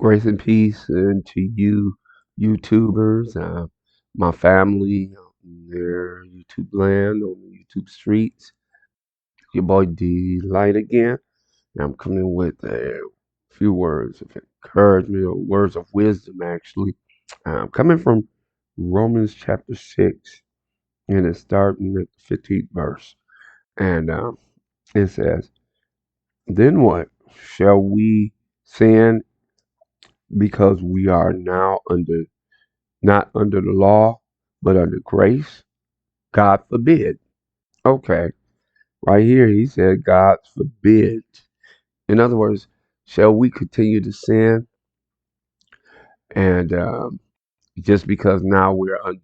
Grace and peace and to you, YouTubers, my family, their YouTube land on the YouTube streets. Your boy D Light again. And I'm coming with a few words of encouragement or words of wisdom, actually. Coming from Romans chapter 6, and it's starting at the 15th verse. And it says, then what? Shall we sin because we are now not under the law, but under grace? God forbid. Okay, right here he said, God forbid. In other words, shall we continue to sin? And just because now we're under,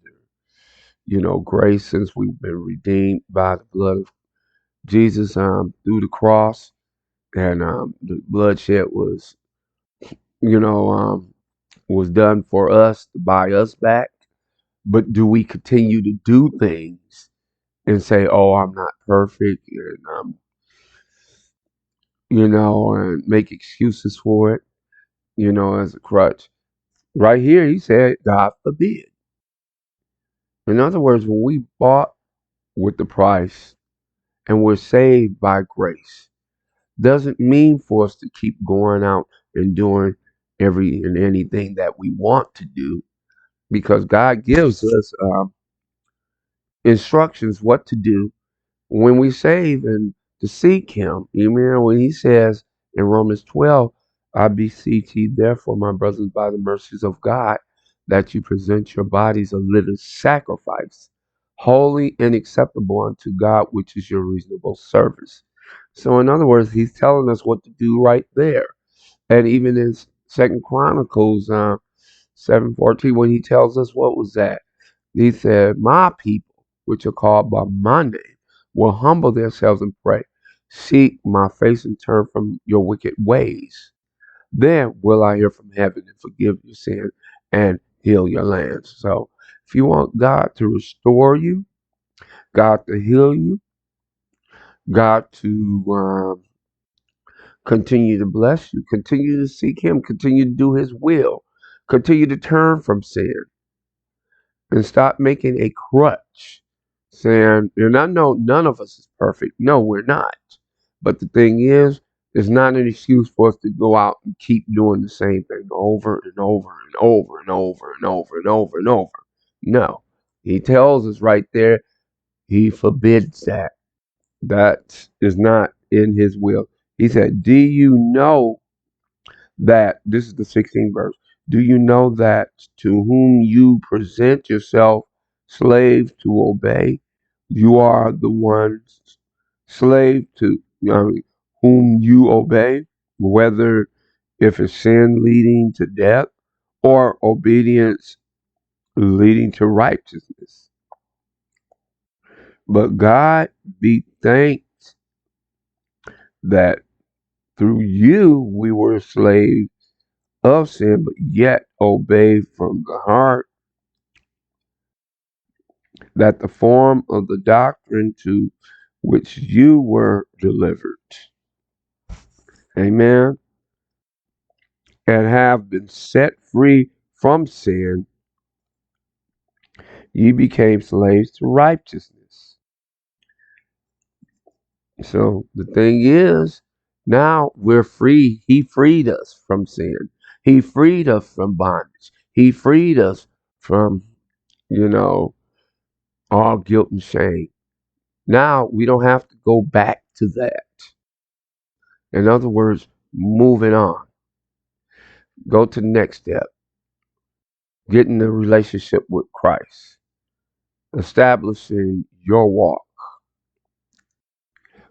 grace since we've been redeemed by the blood of Jesus through the cross, and the bloodshed you know, um, was done for us to buy us back. But do we continue to do things and say, "Oh, I'm not perfect," and and make excuses for it, as a crutch? Right here, he said, "God forbid." In other words, when we bought with the price and we're saved by grace, doesn't mean for us to keep going out and doing every and anything that we want to do, because God gives us instructions what to do when we save and to seek him. You remember when he says in Romans 12, I beseech ye therefore, my brothers, by the mercies of God, that you present your bodies a living sacrifice, holy and acceptable unto God, which is your reasonable service. So in other words, he's telling us what to do right there. And even in Second Chronicles 7:14, when he tells us what was that? He said, my people, which are called by my name, will humble themselves and pray. Seek my face and turn from your wicked ways. Then will I hear from heaven and forgive your sin and heal your land. So if you want God to restore you, God to heal you, God to continue to bless you, continue to seek him, continue to do his will, continue to turn from sin, and stop making a crutch saying, and I know none of us is perfect. No, we're not. But the thing is, it's not an excuse for us to go out and keep doing the same thing over and over and over and over and over and over and over. No. He tells us right there, he forbids that. That is not in his will. He said, do you know that, this is the 16th verse, do you know that to whom you present yourself slave to obey, you are the one slave to whom you obey, whether if it's sin leading to death or obedience leading to righteousness. But God be thanked that through you we were slaves of sin, but yet obey from the heart that the form of the doctrine to which you were delivered. Amen. And have been set free from sin, ye became slaves to righteousness. So the thing is, now we're free. He freed us from sin. He freed us from bondage. He freed us from, you know, all guilt and shame. Now we don't have to go back to that. In other words, moving on. Go to the next step. Get in a relationship with Christ. Establishing your walk.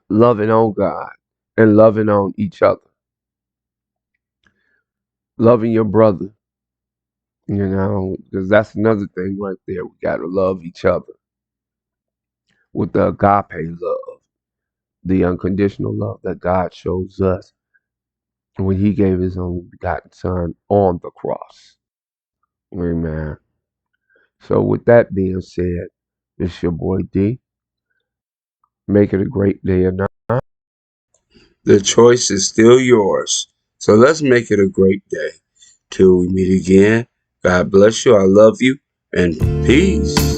Loving on God and loving on each other. Loving your brother. Because that's another thing right there. We got to love each other with the agape love, the unconditional love that God shows us when he gave his only begotten son on the cross. Amen. So with that being said, it's your boy D. Make it a great day or not. The choice is still yours. So let's make it a great day. Till we meet again, God bless you. I love you. And peace.